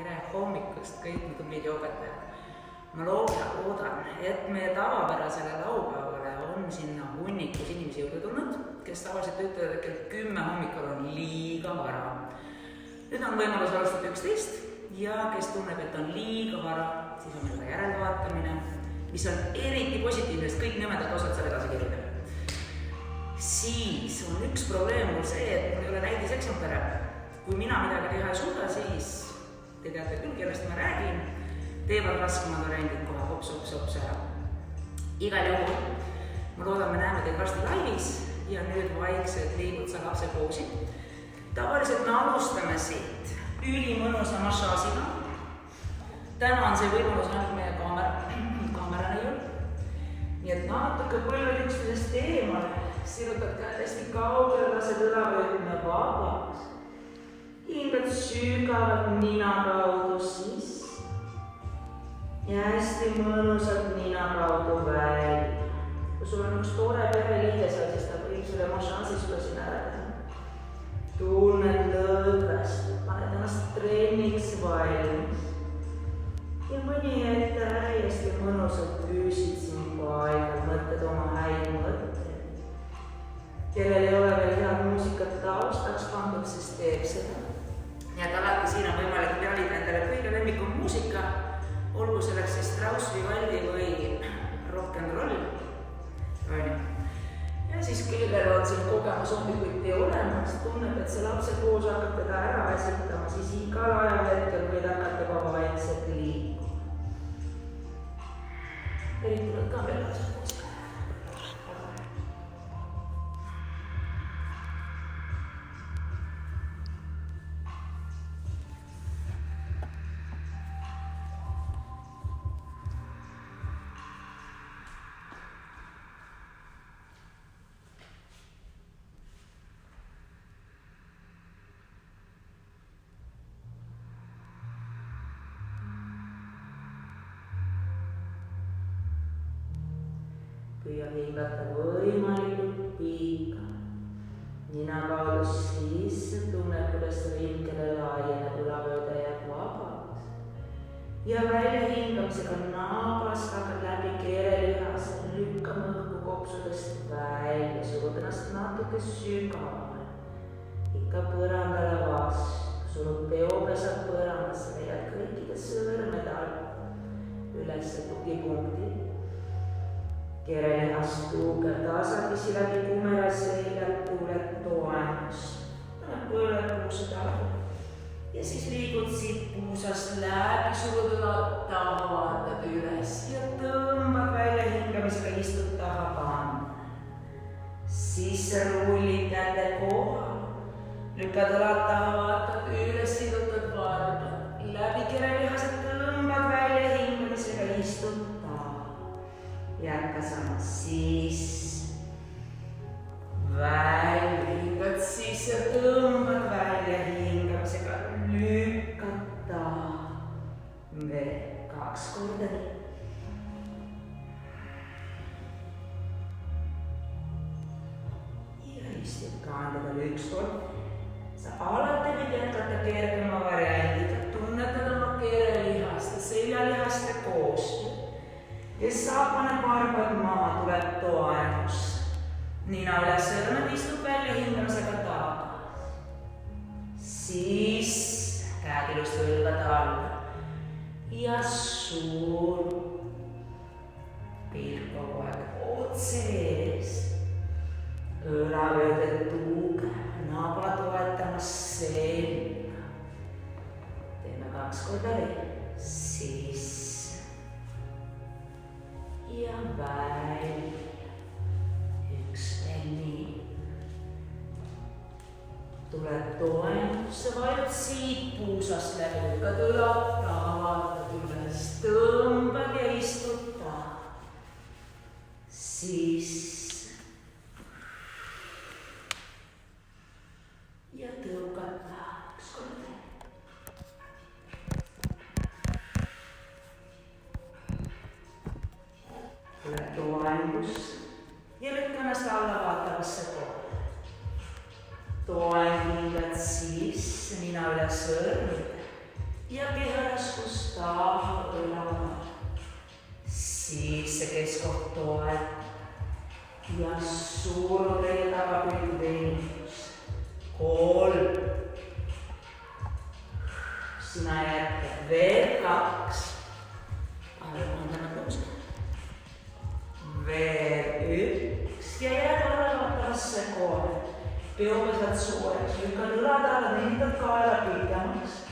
Tere hommikust kõik mu tublid õpetajad. Ma loodan, et meie tavapärasele laupäevale on sinna hunnikus inimesi juurde tulnud, kes tavaliselt ütlevad, et kell 10 hommikul on liiga vara. Nüüd on võimalus alustada 11 ja kes tunneb, et on liiga vara, siis on meil ka järelvaatamine, mis on eriti positiivne, sest kõik nõmedad osad seal edasi kirjutada. Siis on üks probleem mul see, et mul ei ole näidiseksemplare. Kui mina midagi teha ei suuda, siis te teate küll, kellest ma räägin, teevad raskemad variandid kohe hops ära. Igal juhul, ma loodan, me näeme teid varsti laivis ja nüüd vaikselt liigud sa lapse poosi. Tavaliselt me alustame siit ülimõnusa massaažiga. Täna on see võimalus ainult meie kaamera näiul. Nii et natuke põlved üksteisest eemale, sirutad käed hästi kaugele, lased õlavöötme vabaks. Hingad sügavalt nina kaudu sisse ja hästi mõnusalt nina kaudu välja. Kui sul on üks tore pereliige seal, siis ta võib selle massaaži sulle siin ära teha. Tunned lõdvest, paned ennast trenniks valmis. Ja mõni hetk täiesti mõnusalt püüsid siin paigal, mõtled oma häid mõtteid. Kellel ei ole veel head muusikat taustaks pandud, siis teeb seda. Nii et alati siin on võimalik valida endale kõige lemmikum muusika, olgu selleks siis Strauss, Vivaldi või rock'n'roll. Ja siis kellel on siin kogemus hommikuti olemas, tunneb, et see lapse koos hakkab teda ära väsitama, siis igal ajahetkel võid hakata juba vaikselt liikuma. Eriti tuled ka veel lapse koos. Püüa hingata võimalikult pikalt. Nina kaudu sisse tunneb, kuidas ringele laieneb, ülavööde jääb vabaks. Ja välja hingamisega naabast hakkad läbi keelelihase, lükkama õhku kopsudest välja, surud ennast natuke sügavale. Ikka põrandale vastu, surud peopesad põrandasse, leiad kõikide sõrmede alt ülesse tugipunkti. Kerelihas tuukev tasapisi läbi kumera seljad, tuuled toemust. Põled puusad alla. Ja siis liigud siit puusast läbi, surud taha, vaatad üles ja tõmbad välja hingamisega, istud taha panna. Sisse rullid käte kohal, lükkad õlad taha, vaatad üles, sidutad vardad. Läbi kerelihased tõmbad välja hingamisega, istud taha. Jätka sama sisse, välja, hingad sisse, tõmbad välja hingamisega, lükkad taha, veel 2 korda nii. Ja istid kaandadele 1 kord. Sa alati võid jätkata kergema variandiga, tunnetada oma keelelihast ja seljalihaste koostöö. Kes saab paneb varbad maha, tuleb toemus. Nina üles sõrmed, istub välja hingamisega taga. Siis käed ilusti õlgade alla. Ja suur. Pilk kogu aeg otse ees. Õlavööde tuuge, naba toetamas selga. Teeme 2 korda veel. Siis. Ja välja, 1 veel nii. Tuleb toemusse, vajud siit puusast läbi, lükkad õlad taha, vaatad üles, tõmbad ja istud taha. Siis. Ja tõukad taha 1 kord veel. Tuleb toengus ja lükka ennast alla vaatavasse kohta. Toen hingad sisse, nina üle sõrmide ja kehäraskus taha õlaval. Siis se keskottoa ja survee takapilvennus. 3. Sinä jätkät veel 2. Aivan tänne kuusi. Veel 1 ja jääd olevattavasse 3. Peukasat suoriksi. Lykkäät ylätaalla rintat kaela pitämäksi.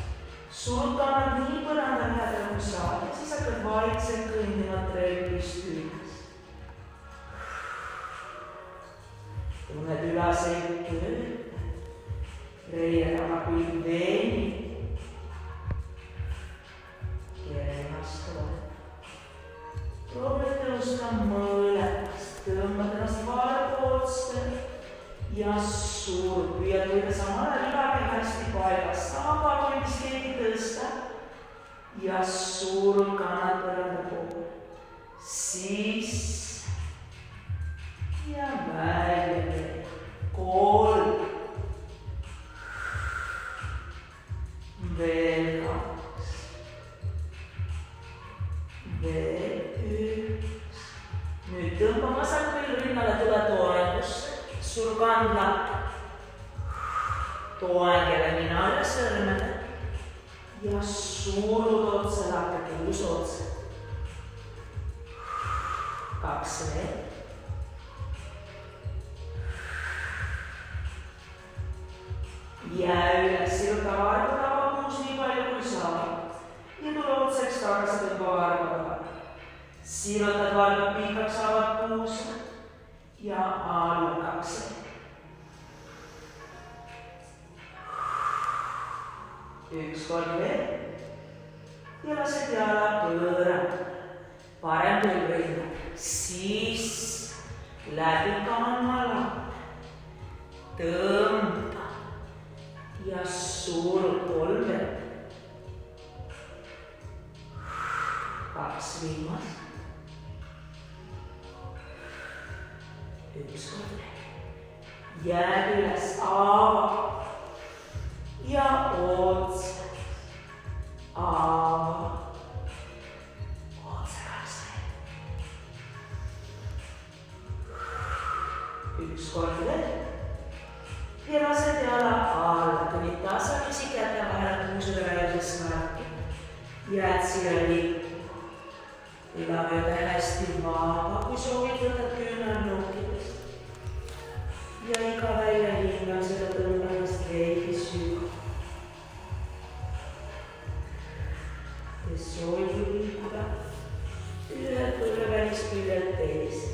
Surut kannat niin põranda lähedal kui saad. Siis hakkad vaikselt kõndima trepistüüdes. Tunned ülaseid tööd. Reie takapilv veenib. Keremastoa. Proovi tõusta mõlemast. Tõmbad ennast varpootste ja surud. Püüad võida samal ajal ülake hästi paigas. Sama kandis keegi tõsta ja surud kannad põranda poole. Siis ja välja. 3. Veel 2. Veel 1. Nüüd tõmba vasakul rinnale tule toengusse. Sul kandlab toengele nina üle sõrmede ja surud otsa lakke kuus otsa. 2 veel. Jää üles, siruta varba taha kuus nii palju kui saab. Ja tule otseks tagasi tõmba varba taha. Sirutad varba pikaks avad puusa ja alla 2. Üks kord veel. Ja lased jala pöörata. Parem põlvrinna. Siis läbi kannala. Tõmba. Ja surud 3 veel. 2 viimast. Üks kord veel. Jääd üles ava. Ja otsa. Ava. Otsa 2 veel. Üks kord veel. Ja lased jala alla. Kõnnid tasakesi käte vahel kuusele välisest märki. Jääd siia liikuma. Ülamööda hästi vaba, kui soovid võtad küünarnukkidest. Ja iga välja hingamisega tõmbamast veidi sügavalt. Kes soovib liikuda ühe põlve välisküljelt teise.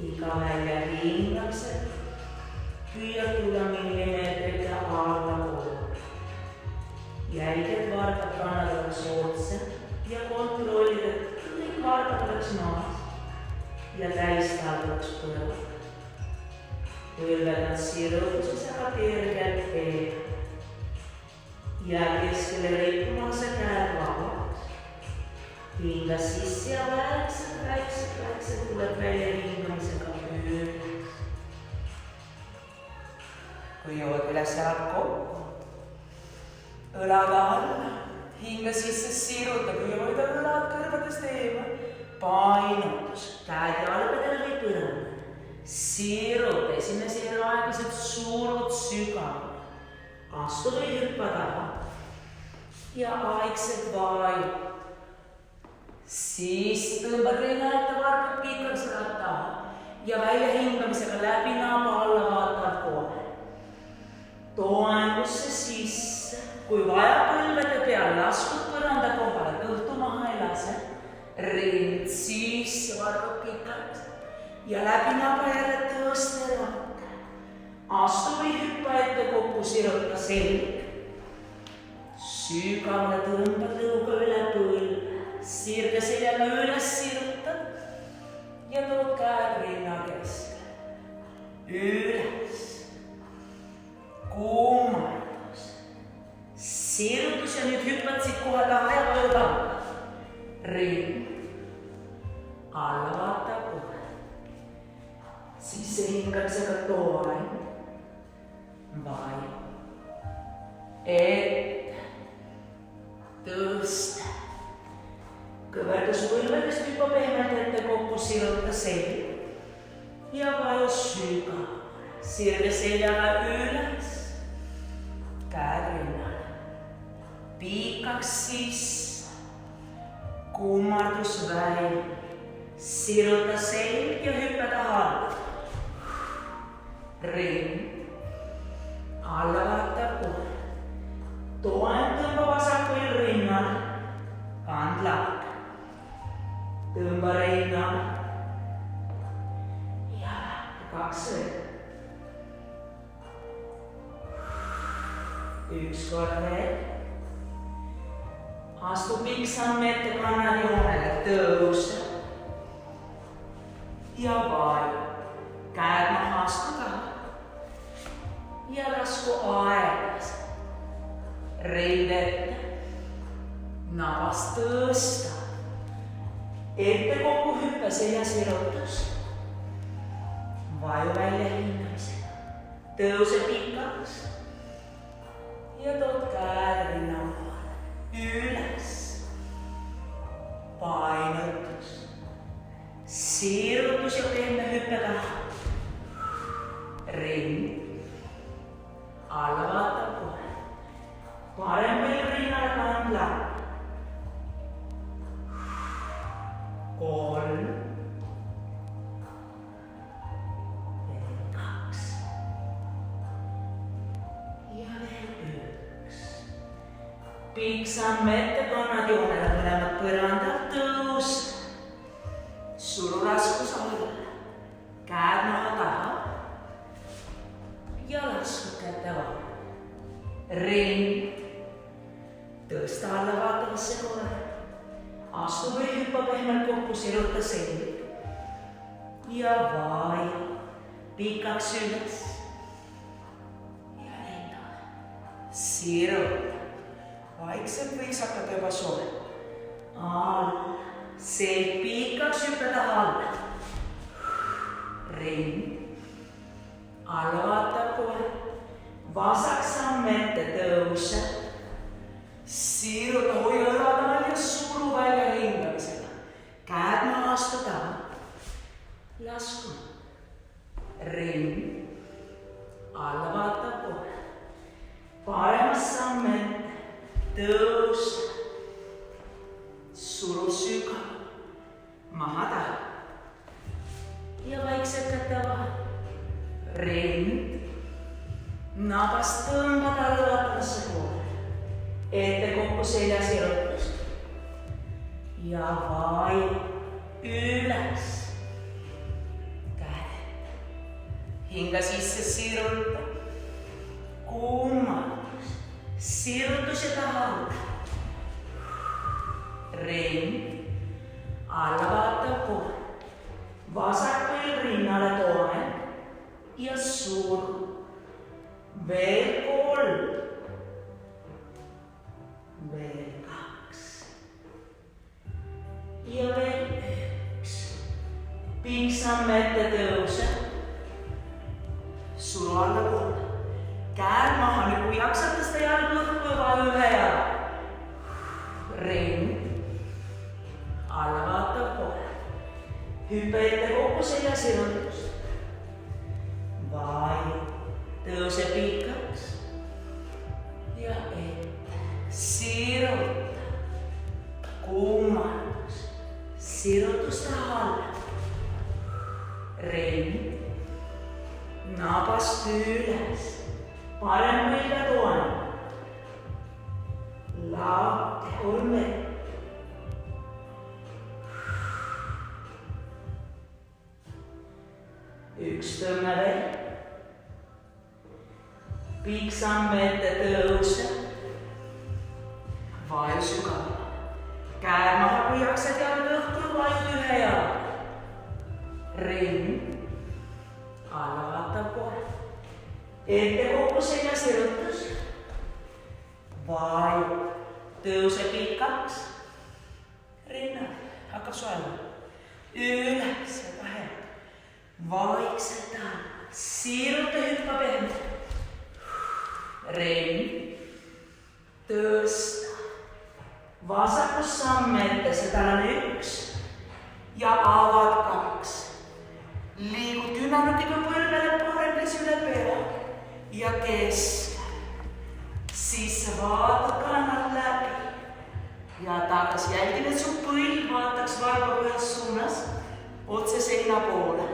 Iga välja hingamisel püüad tulla millimeetrite alla poole. Jälged varbad kannad oleks otse ja kontrollid, et kõik varbad oleks maas ja täistal oleks põlvad. Põlved on sirutusega kergelt veel. Jää keskele leipumase käed vabaks. Hinga sisse ja väikselt tuleb välja hingamisega pöördes. Kui jõuad üles jalad kokku, õlad alla, hinga sisse siruta, kui hoida õlad kõrvadest eemal, painutus, käed jalgadel või põrandal. Siruta esimese aeglaselt surud sügavale, astu või hüppa taha ja aegselt vajuta. Siis tõmbad rinna ette varbad pikaks taha ja välja hingamisega läbi naba alla vaatav poole. Toengusse sisse, kui vaja põlvede peal laskud põranda kohale, kõhtu maha ei lase. Rind sisse varbad pikaks ja läbi naba jälle tõste lakke. Astu või hüppa ette kokku, siruta selg. Sügavale tõmbad lõuga üle põlve. Sirge seljaga üles sirutad ja tood käed rinna keskele. Üles. Kuumardus. Sirutus ja nüüd hüppad siit kohe taha ja vaju taha. Ring. Alla vaata kohe. Sisse hingamisega toon. Vai. Ette. Tõsta. Kõverdus põlvedest juba pehmelt ette kokku, sirota selja. Ja vaju süga. Sirge seljaga üles. Käed rinnale. Piikaks sisse. Kummardus välja. Siruta selg ja hüppe taha. Ring. Alla vaata kohe. Toen tõmba vasakul rinnal. Kand lahk. Tõmba rinnal. Ja kaks veel. Üks kord veel. Astu pikk samm ette, kannad joonele, tõusta. Ja vaju. Käed maha, astu taha. Ja lasku aeglas. Rind ette. Nabast tõsta. Ette kokku hüppe selja sirutus. Vaju välja hingamisega. Tõuse pikaks. Ja tood käed rinna maale. Üles. Painutus. Sirutus ja pehme hüppe taha. Ring. Alla vaata kohe. Parem veel rinnale kand lahk. 3. Veel 2. Ja veel 1. Pikk samm ette, kannad joonele mõlemad põrandad, tõus. Suru raskus alla. Käed maha taha. Ja lasku kätte vahel. Ring. Tõsta alla vaatavasse kohe. Astu või hüppa pehmelt kokku, siruta selg. Ja vaju. Pikaks üles. Ja rinnale. Siruta. Vaikselt võiks hakata juba soe. Alla. Selg pikaks, hüppe taha alla. Ring. Alla vaata kohe. Vasak samm ette, tõuse. Siruta, hoia õlad all ja suru välja hingamisega. Käed maha, astu taha. Lasku. Ring. Alla vaata kohe. Paremas samm ette. Tõuse. Suru süga. Maha taha. Ja vaikselt kätte vahel. Ring. Nabast tõmbad alla vaatavasse kohe. Ette kokku selja sirutus. Ja vaju. Üles. Käed ette. Hinga sisse siruta. Kummardus. Sirutus ja taha alla. Ring. Alla vaata kohe. Vasakul rinnale toen. Ja suru. Veel 3. Veel 2. Ja veel 1. Pikk samm ette, tõuse. Suru alla kohe. Käed maha, nüüd kui jaksad tõsta jalg õhku ja vaju ühe jala. Ring. Alla vaata kohe. Hüppe ette kokku selja sirutus. Vaju. Tõuse pikaks. Ja ette. Siruta. Kummardus. Sirutus taha alla. Ring. Nabast üles. Parem mõelda toona. Lahti 3 veel. Üks tõmme veel. Pikk samm ette, tõuse. Vaju sügavale. Käed maha, kui jaksad jalg õhku, vaju ühe jala. Ring. Alla vaatab kohe. Ette kokku selja sirutus. Vaju. tõuse pikaks. Rinnad hakkab soelma. Üles ja kahe. Vaikselt alla. Siiruta hüppa pehme. Renn. Tõsta. Vasakus samm ette, seda on 1 ja avad 2. Liigud küünarnukiga põlvele paremlis üle pea ja keskel. Siis vaatad kannad läbi ja tagasi jälgid, et su põlv vaataks varba ühes suunas otse seina poole.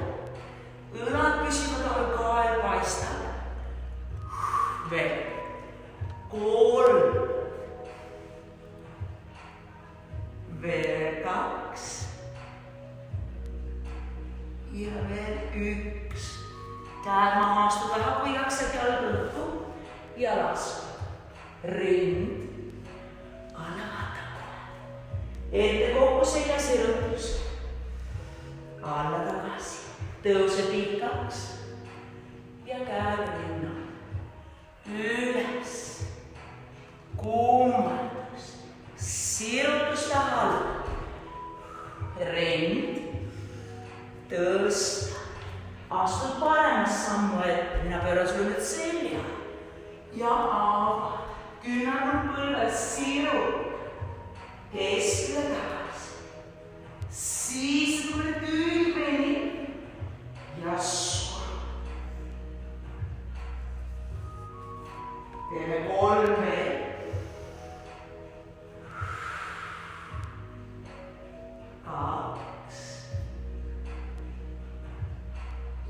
Õlad püsivad, aga kael paistab. Veel 3. Veel 2 ja veel 1. Käed maha astu taha, kui jaksad jalg õhku ja lasku. Rind, alla vaata kohe. Ette kokku selja sirutus. Alla tagasi. Tõuse pikaks ja käed rinna. Üles. Kummardus. Sirutus tahal. Rend. Tõsta. Astud paremas sammu ette. Mina pööran sulle nüüd selja. Ja ava. Küünarnukk põlves siru. Keskele tagasi. Siis tule külmeni. Ja suru. Teeme 3 veel.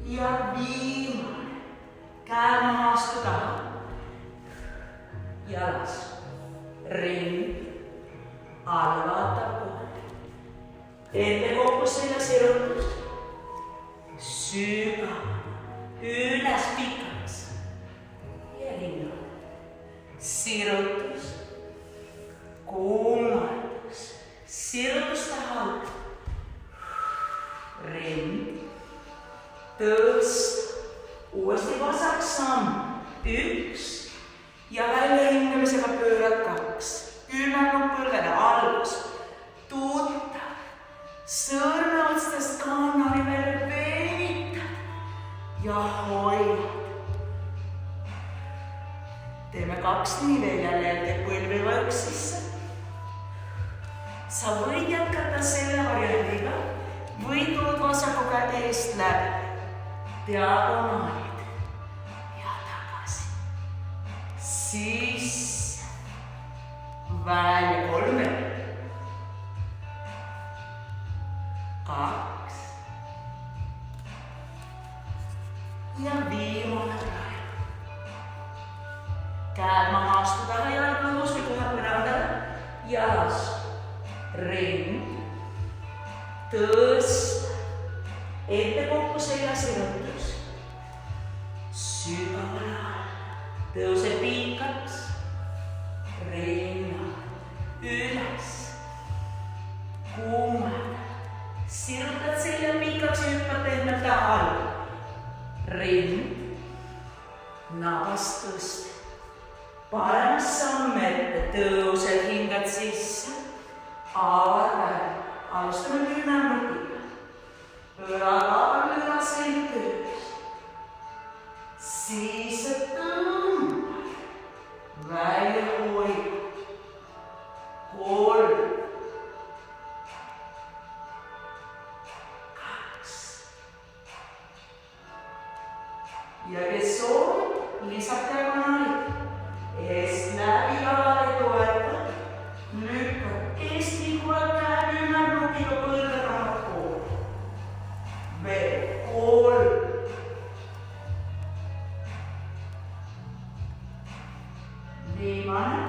Ja viimane. Käed maha astu taha. Jalas. Ring. Alla vaatab kohe. Ette kokku selja sirutus. Sügav. Üles pikaks. Ja rinna. Sirutus. Kummardus. Sirutus tahal. Ring. Tõsta. Uuesti vasak samm. 1 ja välja hingamisega pöörad 2. Küünarnukk põlvele algus. Tuttav. Sõrmeotstest kannali välja venitad ja hoiad. Teeme 2 nii veel jälle põlve vajaks sisse. Sa võid jätkata selle variandiga või tood vasaku käe eest läbi. Diagonaalid ja tagasi. Sisse. Välja 3. 2. Ja viimane praegu. Käed maha astu taha jalg õhus või kohe põrandale. Jalas. Ring. Tõsta. Ette kokku selja sirutus. Sügavale alla. Tõuse pikaks. Rinna. Üles. Kummardad. Sirutad selja pikaks ja hüppad pehmelt alla. Rind. Nabast tõsta. Paremas samm ette. Tõused, hingad sisse. Avad välja. Alustame küünarnukiga. Pöörad üle selg töös. Siis tõmbad. Välja hoida. 3. 2. Ja kes soovib, lisab diagonaalid. Eest läbi jalale toetad. Lükkad eest liiguvad käe küünarnukiga põlve tahapoole. Veel 3. Viimane.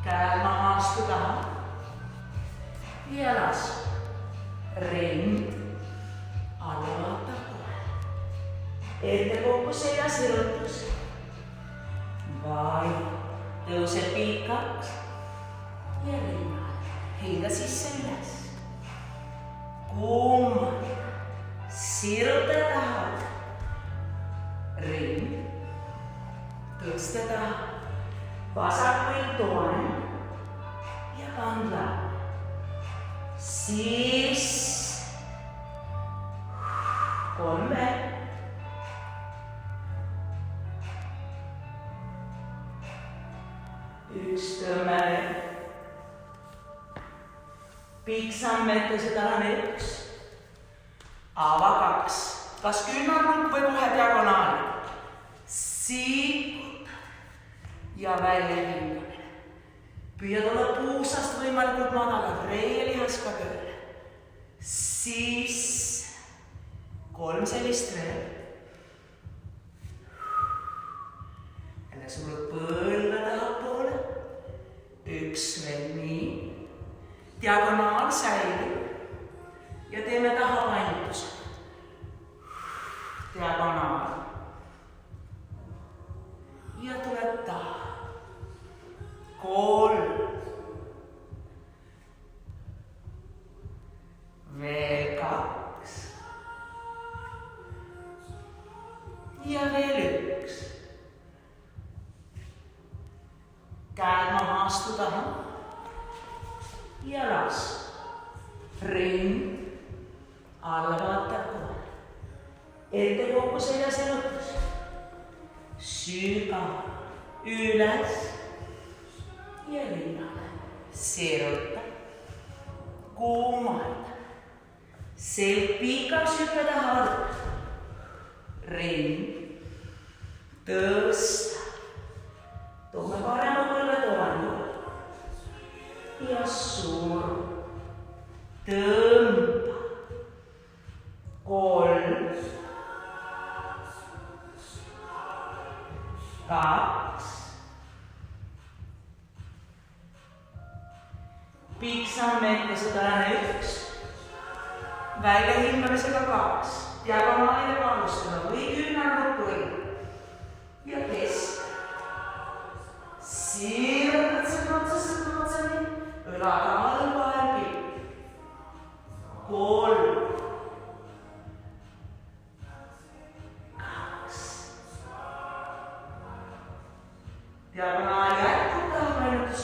Käed maha astu taha. Jalas. Ring. Alla vaatab kohe. Ette kokku selja sirutus. Vai. Tõuse pikaks. Ja rinnad. Hinga sisse üles. Kummardad. Siruta tahad. Ring. Tõsta taha. vasak põlv tooneb ja kandla. Siis 3 veel. Üks tõmme veel. Pikk samm ette, seda on 1. Ava 2. Kas küünarnukk või kohe diagonaali? Siikutad ja välja hingamine. Püüad olla puusast võimalikult madalad, reielihas ka tööle. Siis 3 sellist veel. Jälle sulud põlve tahapoole. 1 veel, nii. Diagonaal säilib ja teeme tahapainutuse. Diagonaal. Ja tuleb taha. 3. Veel 2. Ja veel 1. Käed maha, astu taha. Ja las. Ring. Alla vaatab kohe. Ette kokku selja selutus. Sügav. Üles. Ja rinnale. Seeruta. Kuumalda. Selg pikaks hüppe taha. Ring. Tõsta. Toome parema põlve toonu. Ja suur. Tõmba. 3. 2. Pikk samm ette, seda on 1. Välja hingamisega 2. Diagonaalidega alustada või küünarnukk põlv. Ja kesk. Siirad seda otsast otsani. Õlaga all vahel pikk. 3. 2. Diagonaal jätkub tahapainotus.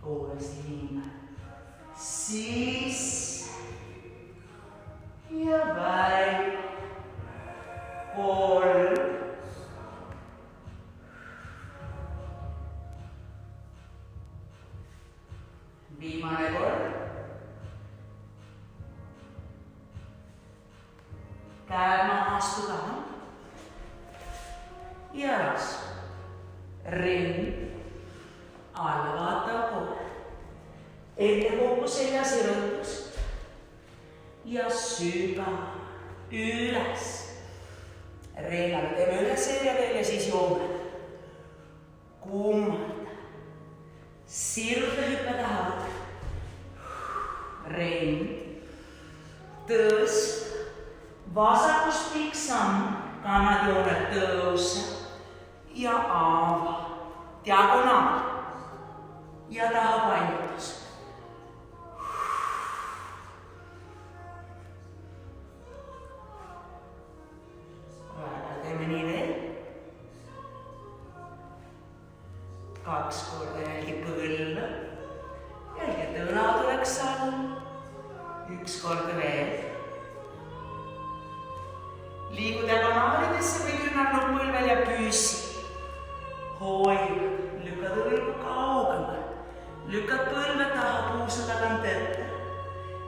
Uuesti hinga. Siis ja välja. 3. Viimane kord. Käed maha, astu taha. Ja las. Ring. Alla vaatab kohe. Ette kokku selja sirutus. Ja sügav. Üles. Reelale teeme üle selja veel ja siis joome. Kuumalda. Siruta hüppe taha. Ring. Tõsta. Vasakust pikk samm. Kannad jooned tõuse. Ja ava. Diagonaal. Ja tahapainotus. Teeme nii veel. 2 korda jälgi põlve. Jälgi, et õla tuleks all. 1 korda veel. Liigu diagonaalidesse või küünarnukk põlvel ja püsi. Hoid, lükkad õlgu kaugemale. Lükkad põlve taha puusa tagant ette.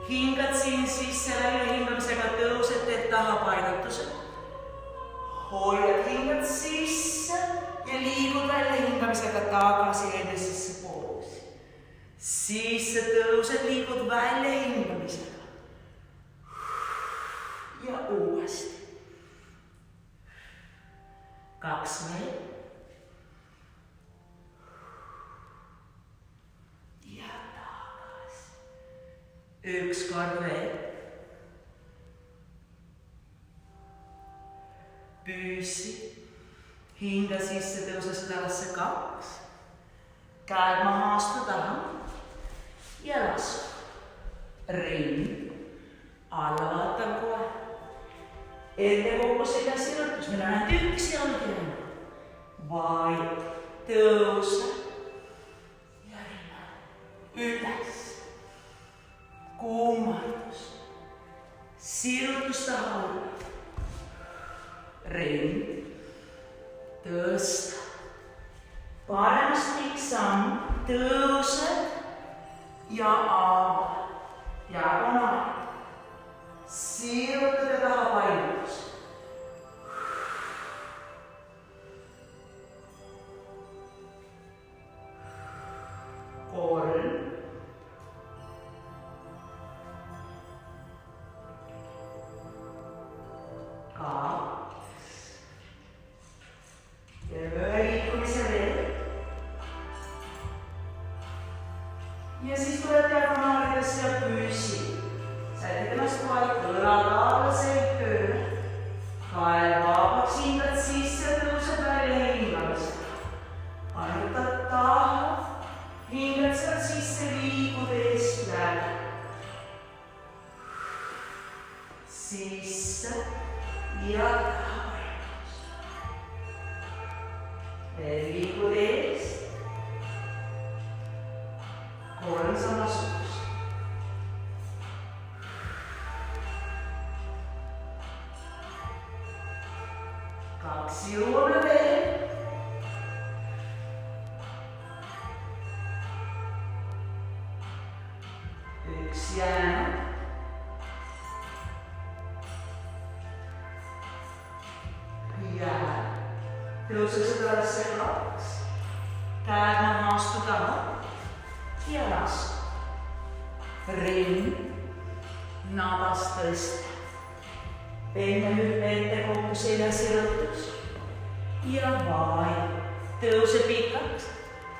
Hingad siin sisse välja hingamisega tõused, teed tahapainutuse. Hoiad hingad sisse ja liigud välja hingamisega tagasi endisesse poosi. Sisse tõused, liigud välja hingamisega. Ja uuesti. 2 veel. Ja tagasi. 1 kord veel. Püüsi. Hinga sisse, tõuse südavasse 2. Käed maha, astu taha. Ja lasu. Ring. Alla vaatan kohe. ette kokku selja sirutus, meil on ainult üks jalg jäänud. Vaid tõuse ja rinna. Üles. Kummardus. Sirutus taha alla. Rind. Tõsta. Paremast pikk samm. Tõused ja avad. Diagonaal. Siirutad ja taha paindus. Kolm. Kaks. Ja ühe liikumise veel. Ja siis tuleb diagonaalidesse ja püsi. Sätid ennast vaid õlad alla selg tööle. Kael vabaks, hingad sisse, tõused välja hingamisega. Annutad taha, hingad sealt sisse, liigud eest läbi. Sisse ja taha paindus. Veel liigud eest. Kolm samasugust. Kaks juurde veel. Üks jäänud. Jää. Tõused ülesse kaks. Käed maha astu taha. Ja lasku. Ring. Nabast tõsta. Enne hüppe ette kokku selja sirutus. Ja vaid. Tõuse pikaks.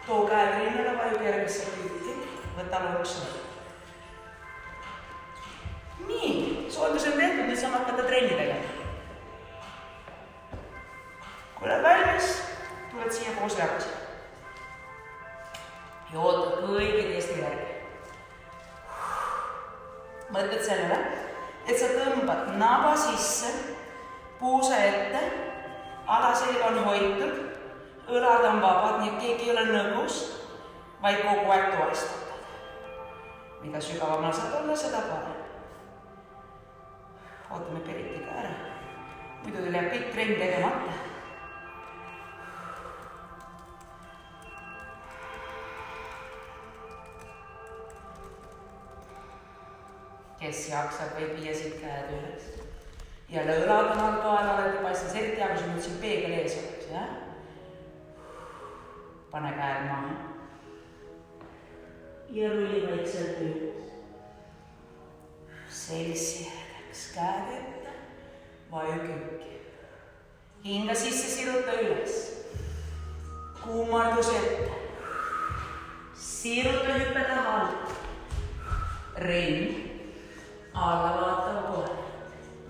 Too käed rinnale, vajub järgesse püüki. Võta lõuks võtta. Nii, soojendus on tehtud, nüüd saab hakata trenni tegema. Kui oled valmis, tuled siia koos tagasi. Ja ootad kõigi teiste järgi. Mõtled sellele, et sa tõmbad naba sisse, puusa ette, alaselg on hoitud, õlad on vabad, nii et keegi ei ole nõgus, vaid kogu aeg toestad. Mida sügavamal saad olla, seda parem. Ootame periti ka ära. Muidu teil jääb kõik trenn tegemata. Kes jaksab, võib viia siit käed üles. Ja lõõlad on all kaela, olete paistas eriti hea, kui sul nüüd siin peegel ees oleks, jah? Pane käed maha. Ja rulli vaikselt üles. Selsi järgeks käed ette, vaju kükki. Hinga sisse siruta üles. Kummardus ette. Siruta hüppe taha alt. Ring. Alla vaatav kohe.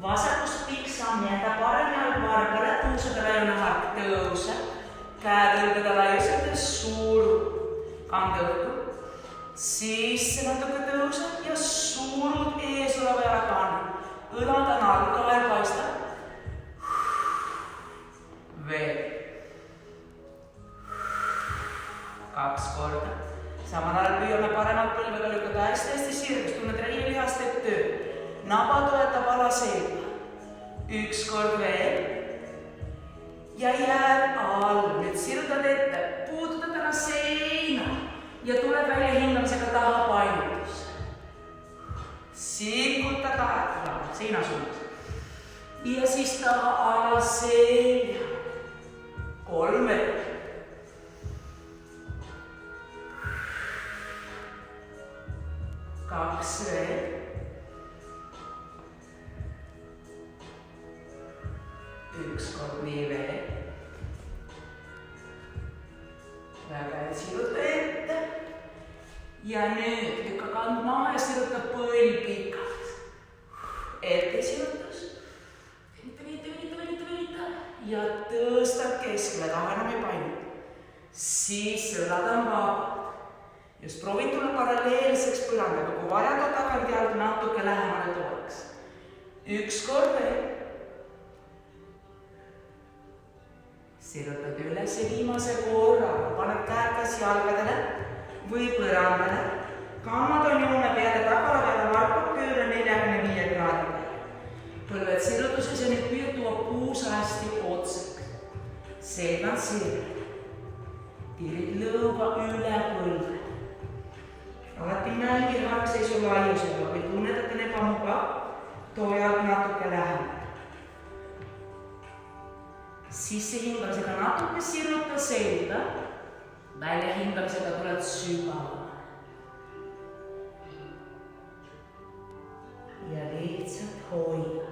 Vasakust pikk samm, jäta parem jalg vargale, tuusada laiune hark, tõuse. Käed õlgada laiused ja suuru. Kange õhku. Sisse natuke tõused ja suurud ees oleva jala kanna. Õlad on all, kael paistab. Veel. Kaks korda. Samal ajal püüame paremat põlvega lükata hästi sirgus, tunned reielihast teeb töö. Naba toetab ala selga. Üks kord veel. Ja jääd all. Nüüd sirutad ette, puudutad ära seina ja tuleb välja hingamisega taha paindus. Sikuta taha, seina suunas. Ja siis taha ala selja. Kolm veel. Kaks veel. Üks kord nii veel. Väga hea, siruta ette. Ja nüüd lükka kand maha ja siruta põll pikalt. Ette sirutus. Venita. Ja tõstad keskele, taha enam ei painu. Siis õlad on vabad. Just proovin tulla paralleelseks põlandaga, kui vaja ta tagant jalg natuke lähemale toeks. Üks kord veel. Sirutad üles ja viimase korraga paned käed kas jalgadele või põrandale. Kammad on joone peale, tagala peale varpab pööre 45 kraadi peale. Põlved sirutuses ja nüüd püüad tuua puusa hästi otsaks. Selgad sirud. Tirid lõuga üle põlve. Alati nälgi hargseisu laiusega või tunned, et on ebamugav, too jalg natuke lähemale. Sisse hingamisega natuke siruta selga, välja hingamisega tuled sügavale. Ja lihtsalt hoia.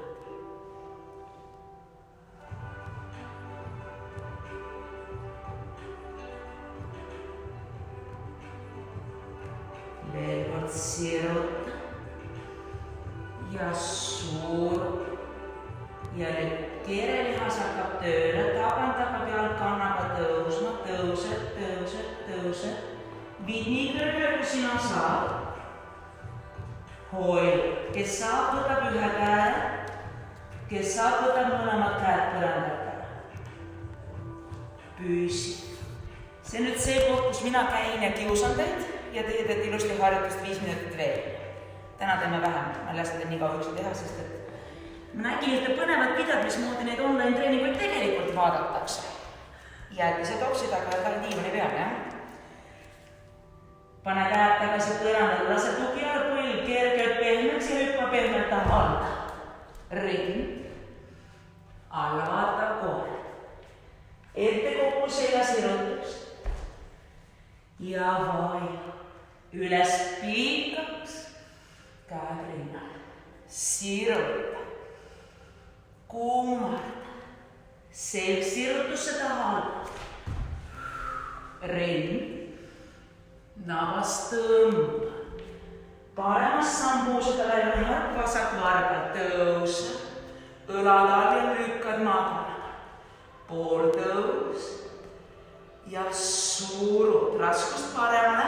Veel kord siruta ja suur. Ja nüüd kerelihas hakkab tööle, tagant hakkab jalg kannaga tõusma, tõused. Viid nii kõrgele, kui sina saad. Hoid, kes saab, võtab ühe käe, kes saab, võtab mõlemad käed põrandalt. Püüsi. See nüüd see koht, kus mina käin ja kiusan teid ja teie teete ilusti harjutust 5 minutit veel. Täna teeme vähem, ma ei lase teid nii kauaks teha, sest et ma nägin ühte põnevat videot, mismoodi neid online treeninguid tegelikult vaadatakse. Jäätise topsi taga ja diivani peal, jah? Pane käed tagasi põrandale, lase tugi all põlv, kergelt pehmeks ja hüppa pehmelt alla. Ring. Alla vaatav kohe. Ette kokku selja sirutus. Ja vaja. Üles pikaks. Käed rinnal. Siruta. Kummarda. Selg sirutusse taha alla. Ring. Nabas tõmba. Paremas sambuuseda välja hark vasak vargal tõusa. Õlad all ja lükkad magama. Pool tõus. Ja surud raskust paremale.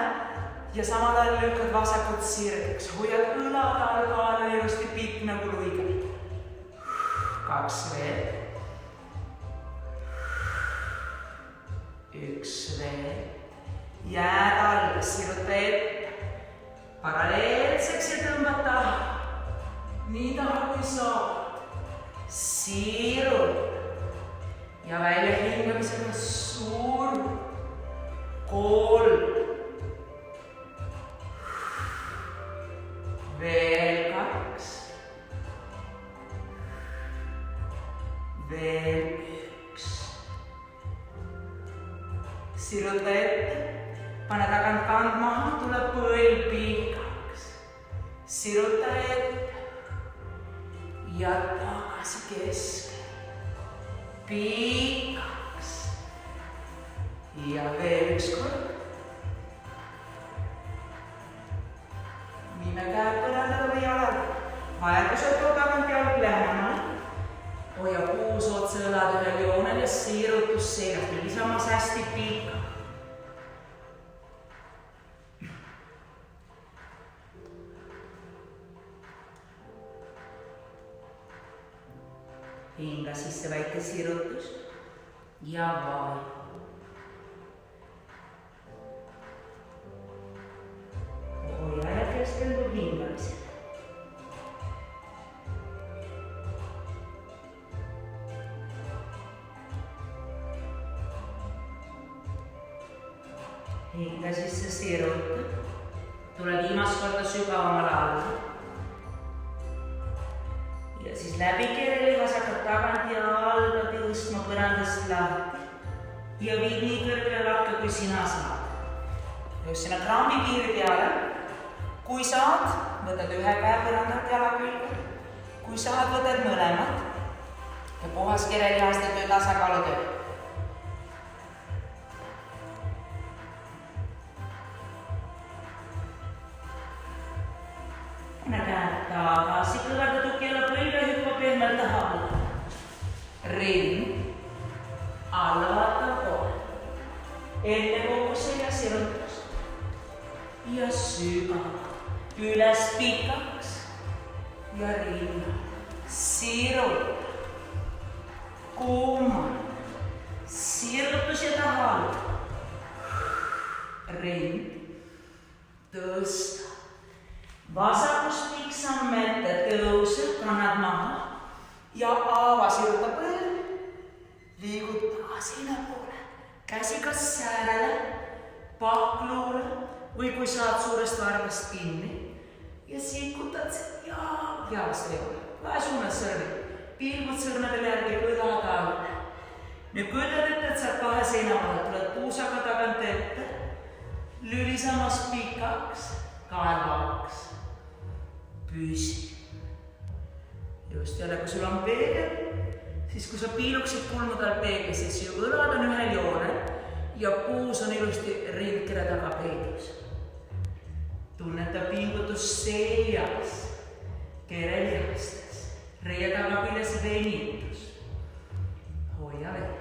Ja samal ajal lükkad vasakut sirgeks. Hoiad õlad all kaale ilusti pikk nagu luigad. 2 veel. 1 veel. Jääd alla, siruta ette. Paralleelseks ja tõmbad taha. Nii taha kui saab. Siruta. Ja välja hingamisega suur. 3. Veel 2. Veel 1. Siruta ette. Pane tagant kand maha, tuleb põlv pikaks. Siruta ette. Ja tagasi keske. Pikaks. Ja veel 1 kord. Viime käed põrandale või jalad. Vajadusel too tagant jalg lähemale. Hoia puus otsa õlad ühel joonel ja sirutus seljas. Lisamas hästi pikaks. Hinga sisse väike sirutus ja vaja. Hoia ja keskendu hingamisele. Hinga sisse siruta. Tule viimast korda sügavamale alla. Ja siis läbi kerelihas hakkad tagant ja alla tõustma põrandast lahti. Ja viid nii kõrgele lakke, kui sina saad. Just sinna grammi piiri peale. Kui saad, võtad ühe käe põrandalt jala külge. Kui saad, võtad mõlemad. Ja puhas kerelihast ja töö tasakaalutöö. Käed tagasi, kõverda tukjala põlv ja hüppa pehmelt taha alla. Ring. Alla vaatav kohe. Ette kokku selja sirutus. Ja sügava. Üles pikaks. Ja rinnal. Siruta. Kummarda. Sirgutus ja taha. Rind. Tõsta. Vasakust piksamm ette, tõuse, kannad maha. Ja aava siruta põlv. Liiguta seina poole. Käsi kas säärele, pakluule või kui saad suurest varvast kinni. Ja sikutad jalast leole. Vähe suunas sõrmi. Pilgud sõrmedel järgi kõlad alla. Nüüd kõlad ette, et saad kahe seina vahel. Tuled puusaga tagant ette. Lülisamas pikaks, kaelvaks. Püsi. Just jälle, kui sul on peegel, siis kui sa piiluksid kulmudel peeglis, siis ju õlad on ühel joonel ja puus on ilusti ringkere taga peidus. Tunneta pingutus seljas, kerelihastes, reie tagapilles venitus. Hoia veel.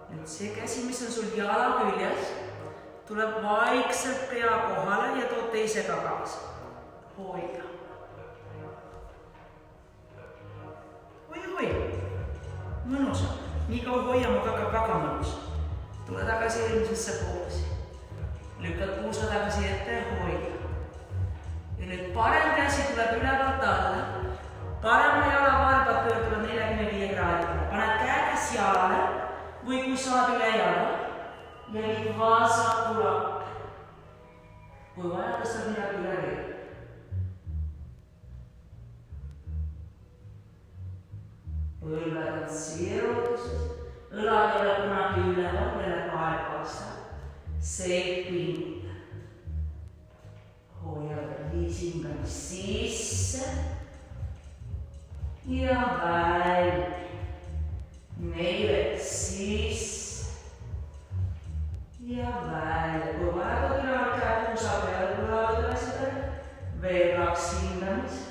Nüüd see käsi, mis on sul jala küljes, tuleb vaikselt pea kohale ja tood teise ka kaasa. Hoia. Hoi. Mõnus on. Nii kaua hoiama väga mõnus. Tule tagasi eelmisesse poosi. Lükkad puusa tagasi ette ja hoia. Ja nüüd parem käsi tuleb ülevalt alla. Parema jala varbad pöörduvad 45 kraadi. Paned käe käs jalale või kui saad üle jala. Jällid vasaku lakke. Kui vaja, tõstad midagi üle veel. Põlved on sirutuses. Õlad ei ole kunagi üleval, jälle kael vastab. Seid pinguta. Hoia liisingani sisse. Ja välja. Neile sisse. Ja välja. Kui vaja, üleval käe puusa peale, tulevad üles üle. Veel 2 hingamist.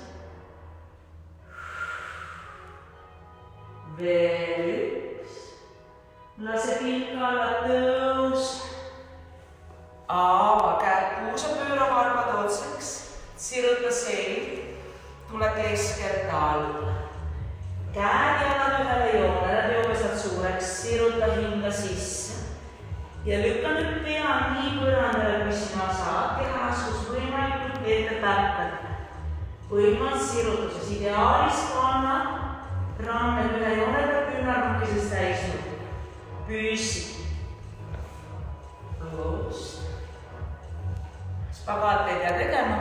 Veel 1. Lase pilk alla tõus. Aava käed puusa pööra varbad otsaks. Siruta selg. Tule keskelt alla. Käed jalad ühele joonele, joobesad suureks. Siruta hinga sisse. Ja lükka nüüd pea nii põrandale, kui sina saad. Kehaskus võimalikult ette täppada. Võimas sirutuses. Ideaalis kannad randmed ühe joonega küünarnukkisest täisnud. Püsi. Tõust. Spagaat ei pea tegema.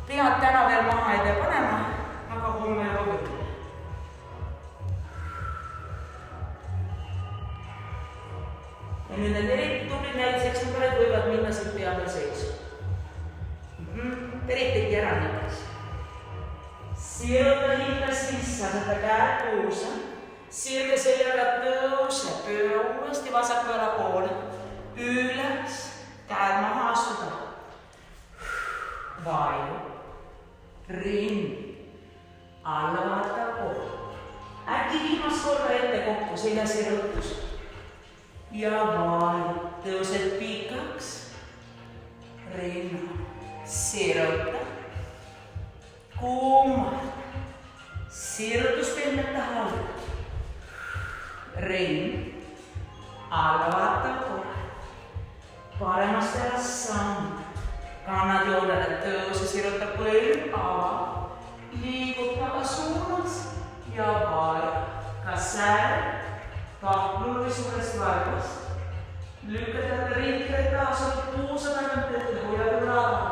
Pead täna veel maha ei pea panema, aga homme juba küll. Ja nüüd need eriti tublid näiteks numbrid võivad minna siit peale seisu. Eriti ära näiteks. Siruta hinga sisse, aseta käed puusa. Sirge seljaga tõuse, pööra uuesti vasaku jala poole. Üles, käed maha astuda. Vaju. Rind. Alla vaata koht. Äkki viimast korda ette kokku, selja sirutus. Ja vaju. Tõused pikaks. Rinna. Siruta. Kuumata. Sirutus pehmeta halda. Rind. Alla vaata kohe. Paremast jalast samm. Kannad joonele tõuse, siruta põlv, ava. Liigub taga suunas ja vaja. Kas säär, paklu või suurest varvast. Lükkad jälle ringkred taas, oled puusa tagant ette, hoiad üle ava.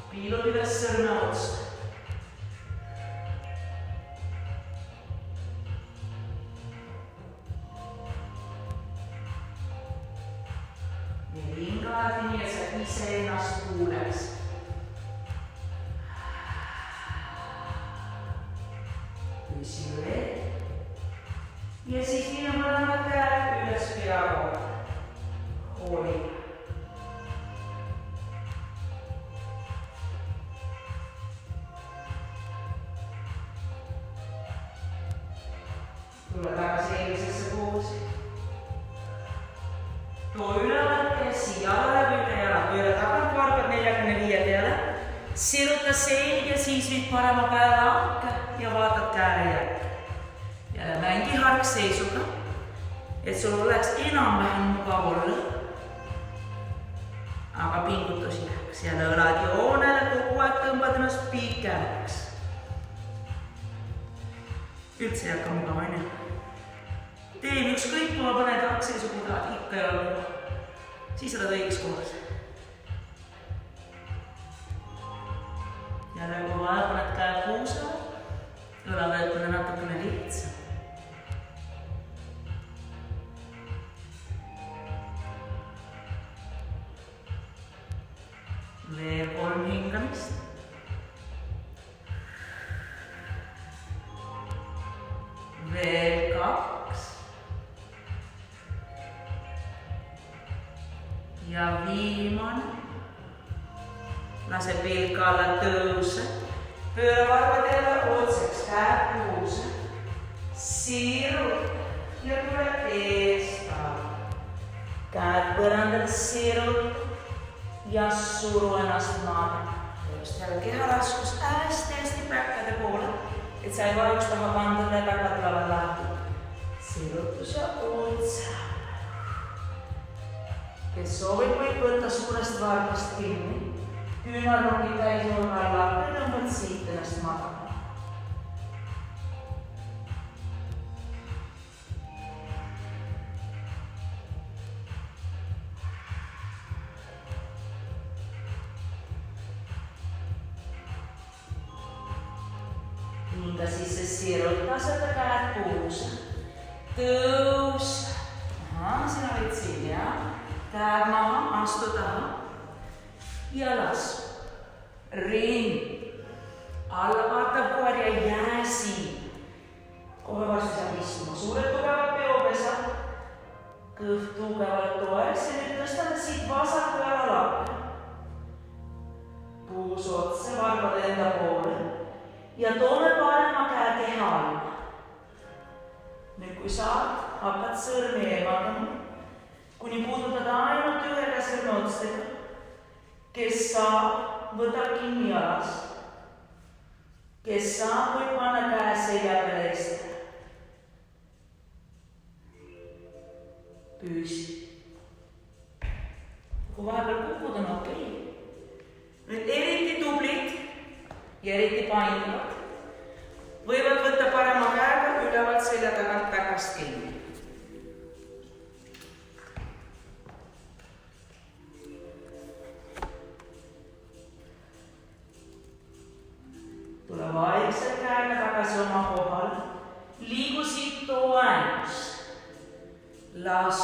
Piilud üles sõrme otsa. Ja hingad nii, et sa ise ennast kuuleks. Püsi veel. Ja siis nii mõlemad käed üles pea kohta. Hoia. Tule tagasi eelmisesse poosi. Too üleval käsi jalale või üle jala. Pööra tagant varbad 45 peale. Siruta selg ja siis viid parema käe lahke ja vaatad käe järgi. Ja mängi hargseisuga, et sul oleks enam-vähem mugav olla. Aga pingutusi läheks ja õlad joonele, kogu aeg tõmbad ennast pikemaks. Üldse ei hakka mugav, on ju? Teen ükskõik, kui ma panen hargseisuga tahad, ikka ei ole mugav. Siis oled õiges kohas. Jälle kui vaja paned käe puusa, õlavõetamine natukene lihtsam. Veel 3 hingamist. Veel 2. Ja viimane. Lase pilk alla tõuse. Pööra varvad jälle otseks, käed puuse. Siruta ja tule eest alla. Käed põrandad siruta. Ja suru ennast maale. Just jälle keharaskus hästi päkkade poole, et sa ei vajuks taha kandade ja päkad tulevad lahti. Sirutus ja otsa. Kes soovib, võib võtta suurest varbast kinni. Küünarnukid täis nurgal lahti ja tõmbad siit ennast magama. Hinga sisse siruta, aseta käed puusa. Tõus. Sina võid siin, jah? Käed maha, astu taha. Ja las. Ring. Alla vaatab koer ja jää siin. Kohe varsti saab istuma. Suured tugevad peopesad. Kõht tugevalt toeks ja nüüd tõstame siit vasaku jala lakke. Puus otse, varbad enda poole. Ja toome parema käe keha alla. Nüüd kui saad, hakkad sõrmi eemaldama, kuni puudutad ainult ühega sõrme otstega. Kes saab, võtab kinni jalas. Kes saab, võib panna käe selja peale eestele. Püüsi. Kui vahepeal kukud on okei. Nüüd eriti tublid ja eriti painduvad võivad võtta parema käega ülevalt selja tagant päkast kinni. Tule vaikselt käega tagasi oma kohale. Liigu siit toenus. Las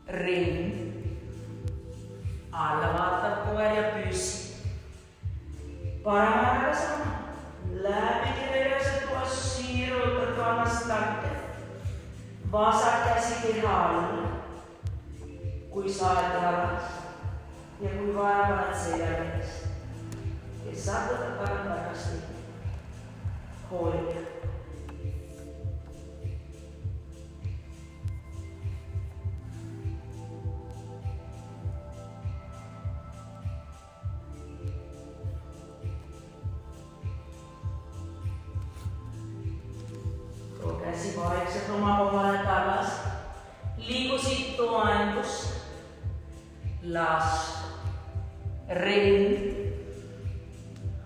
ring. Alla vaatab koer ja püsi. Parema ära sama. Läbi kirjased koos siirutad kannast takke. Vasak käsi keha alla. Kui saad jalas ja kui vaja paned selja mees. Kes saab võtta parem tagasi. Hoolida. Käsi vaikselt oma kohale tagas. Liigu siit toendus. Las ring.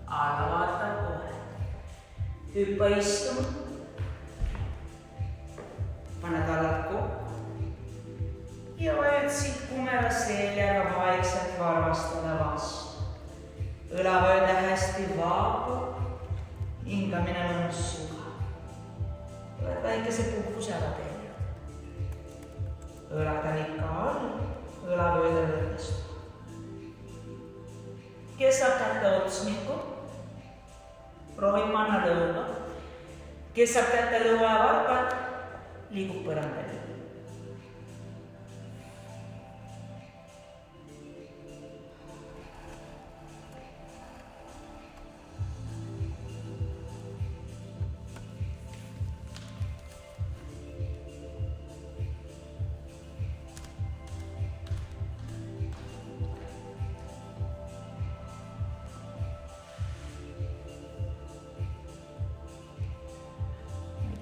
Alla vaatab kohe. Hüppa istuma. Pane talad kokku. Ja vajud siit kumera seljaga vaikselt varvastada vastu. Õlavööde hästi vaabub. Hingamine mõnus suga. Oled väikese puhkuse ära teinud. Õlad on ikka all, õlavööde võrdestu. Kes saab kätte otsmiku? Proovib panna lõuga. Kes saab kätte lõua ja varbad? Liigub põrandale.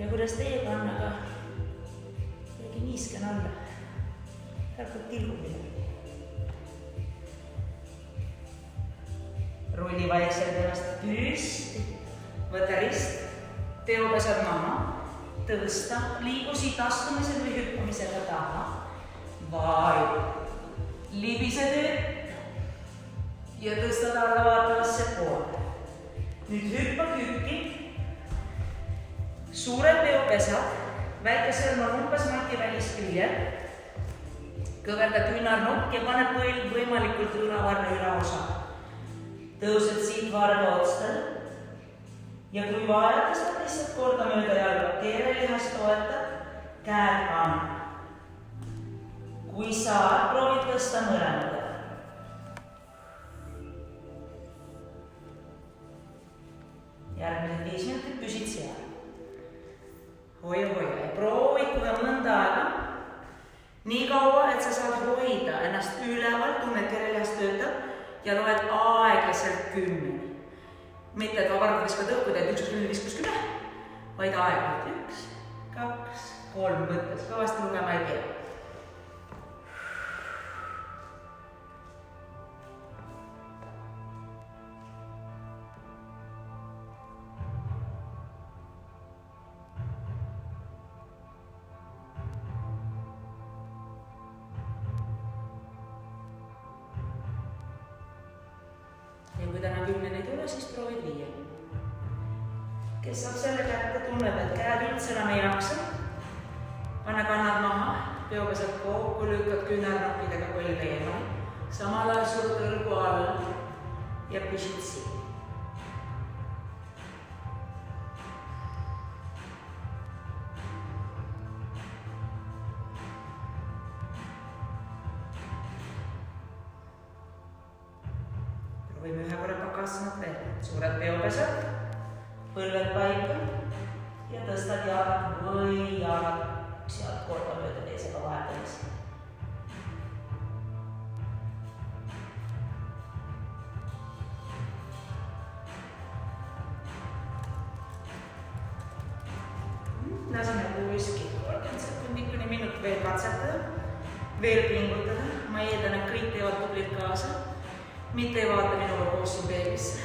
Ja kuidas teie kannaga kuidagi niisken alla. Tarkalt tilgumine. Rulli vaikselt ennast püsti, võta rist, peopesad maha, tõsta, liigu siit astumisel või hüppamisega taha, vaju, libise tööd ja tõstad alla vaatavasse poole. Nüüd hüppa kükki, suured peopesad, väike sõrm on umbes mati välisküljel, kõverda küünarnokk ja pane põlv võimalikult ülavarre ülaosa. Tõused siit varga otstel ja kui vajad, tõstad lihtsalt korda mööda jalga, keerelihas toetad, käed kanna. Kui saad, proovid tõsta mõlemad. Järgmised 5 minutit püsid seal. Hoia. Proovi kohe mõnda aega. Nii kaua, et sa saad hoida ennast üleval, tunned keerelihas töötab. Ja loed aeglaselt 10. Mitte, et vabarad viskad õhku, teed 1-10, vaid aeglaselt 1, 2, 3 mõttes. Kõvasti lugema ei pea. Ja kui täna 10 ei tule, siis proovid 5. Kes saab selle kätte, tunneb, et käed üldse enam ei jaksa. Pane kannad maha, peopesad kokku, lükkad küünarnokkidega põlve eemale. Samal ajal surud õlgu alla ja püsid siin. Võime ühe korra pakasnad veel. Suured peopesad, põlved paika ja tõstad jalad või jalad sealt korda mööda teisega vahetamist. Laseme kuiski 30 sekundit kuni minut veel katsetada, veel pingutada. Ma eeldan, et kõik teevad tublid kaasa. Mitte ei vaata minuga koos siin peeglisse.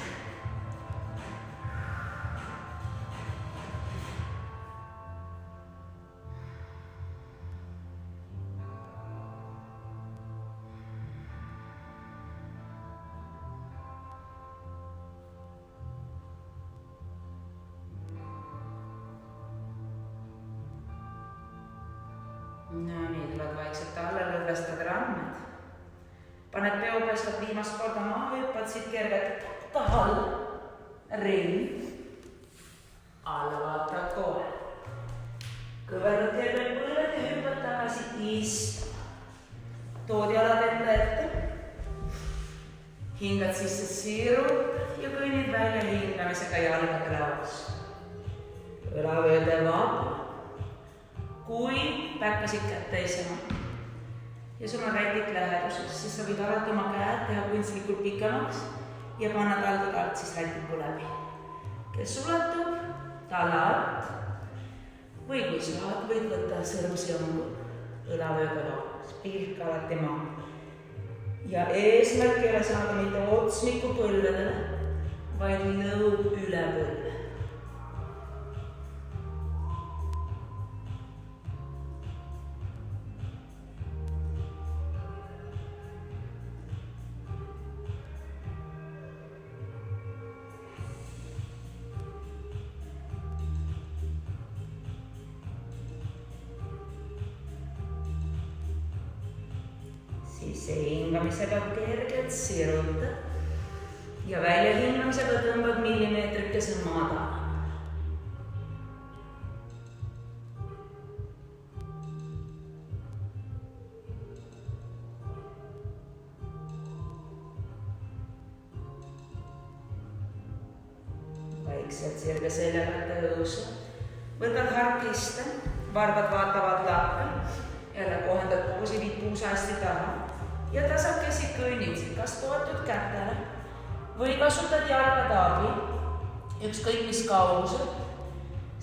No nii, tuled vaikselt alla, lõdvestad randmed. Paned peopesad viimast korda maha, hüppad siit kergelt tahal, ring, alla vaatad kohe. Kõverdad terve põlved ja hüppad tagasi istuma. Tood jalad ette. Hingad sisse sirud ja kõnnid välja hingamisega jalgade lauas. Õlavööde vaata. Kui päkkasid kätt teisema ja sul on rätik läheduses, siis sa võid alati oma käed teha kunstlikult pikemaks ja panna taldud siis rätiku läbi. Kes ulatub, talle alt või kui saad, võid võtta sõrmsõngu õlavööde lauas, pilk alati maha. Ja eesmärk ei ole saada mitte otsmiku põlvedele, vaid lõug üle põlve. Siis hingamisega kergelt siruta ja välja hingamisega tõmbad millimeetrikese maada. Vaikselt sirge seljaga tõusa. Võtad harkiste, varbad vaatavad lakka. Jälle kohendad poosi, viid puusasti taha ja tasakesi kõnnid, kas toetud kätele või kasutad jalgade abi, ükskõik mis kaugusel.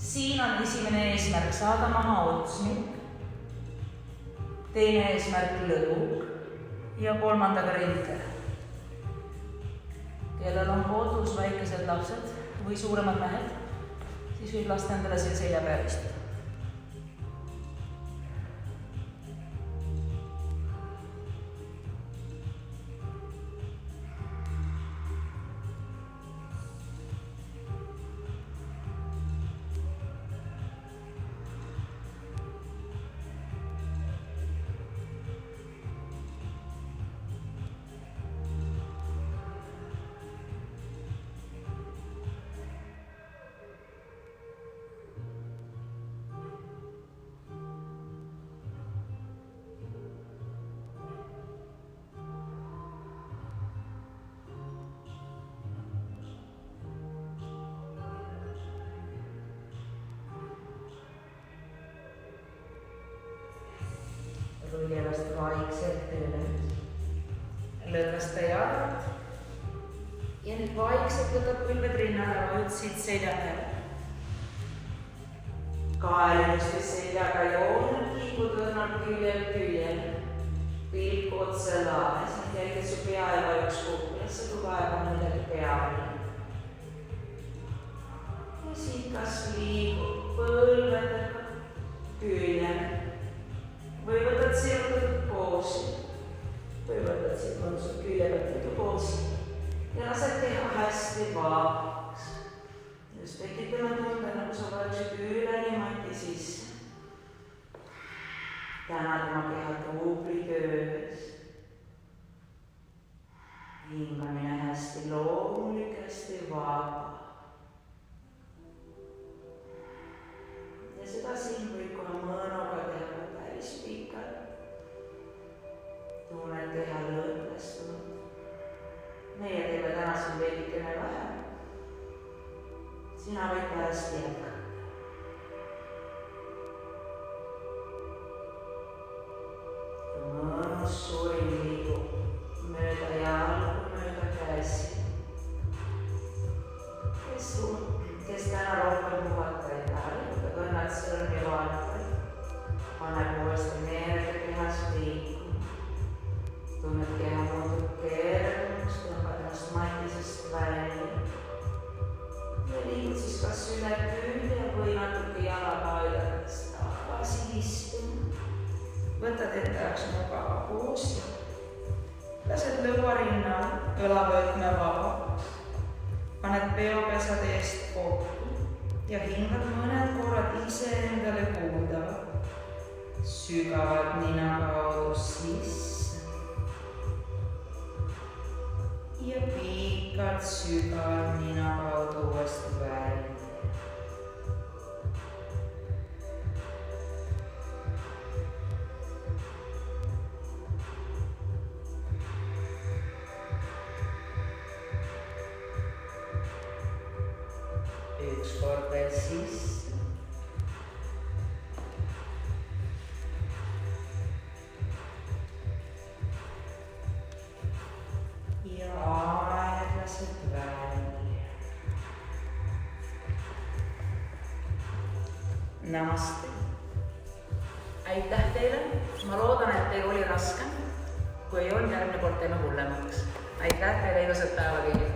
Siin on esimene eesmärk saada maha otsmik, teine eesmärk lõug ja kolmandaga rintel. Kellel on kodus väikesed lapsed või suuremad mehed, siis võib lasta endale siia selja peale istuda. Rulli ennast vaikselt üles, lõdvesta jalad ja nüüd vaikselt võtab põlved rinnale, vajutsid selja peale. Kael ilustus seljaga jooned, liigud õrnalt küljel küljel, pilk otse laanes, nüüd jälgid su pea ei vajuks kuklasse, kui vaeva on midagi peale. Ja siit kas liigub põlvedega küljel. Või võtad sirutatud poosi, või võtad siit mõnusalt külje pealt poosi ja lased teha hästi vabaks. Just tekitame tunde, nagu sa valeksid üleni mati sisse. Tänad oma keha tubli töös. Hingamine hästi loomulik, hästi vaba. Ja seda siin võib kohe mõnuga teha. Pikalt. Tunned keha lõõtvestunud. Meie teeme täna siin veidikene vähem. Sina võid pärast jätkata. Mõnus suurim liigub mööda jalgu, mööda käsi. Kes täna rohkem puhata ei taha, liigutab õnnad sõrmi vaatavaid. Paneb uuesti meelde kehas liikuma. Tunned keha muutub kergemaks, tõmbad ennast matisest välja. Ja liigud siis kas üle külje või natuke jalaga aidates tagasi istuma. Võtad enda jaoks mugava poosi. Lased lõua rinnal, õlavõtme vabaks. Paned peopesad eest kokku ja hingad mõned korrad ise endale kuuldavad. Sügavalt nina kaudu sisse ja pikalt sügavalt nina kaudu uuesti välja. Üks kord veel sisse. Namaste. Aitäh teile. Ma loodan, et teil oli raske. Kui ei olnud, järgmine kord teeme hullemaks. Aitäh teile, ilusat päeva kõigile.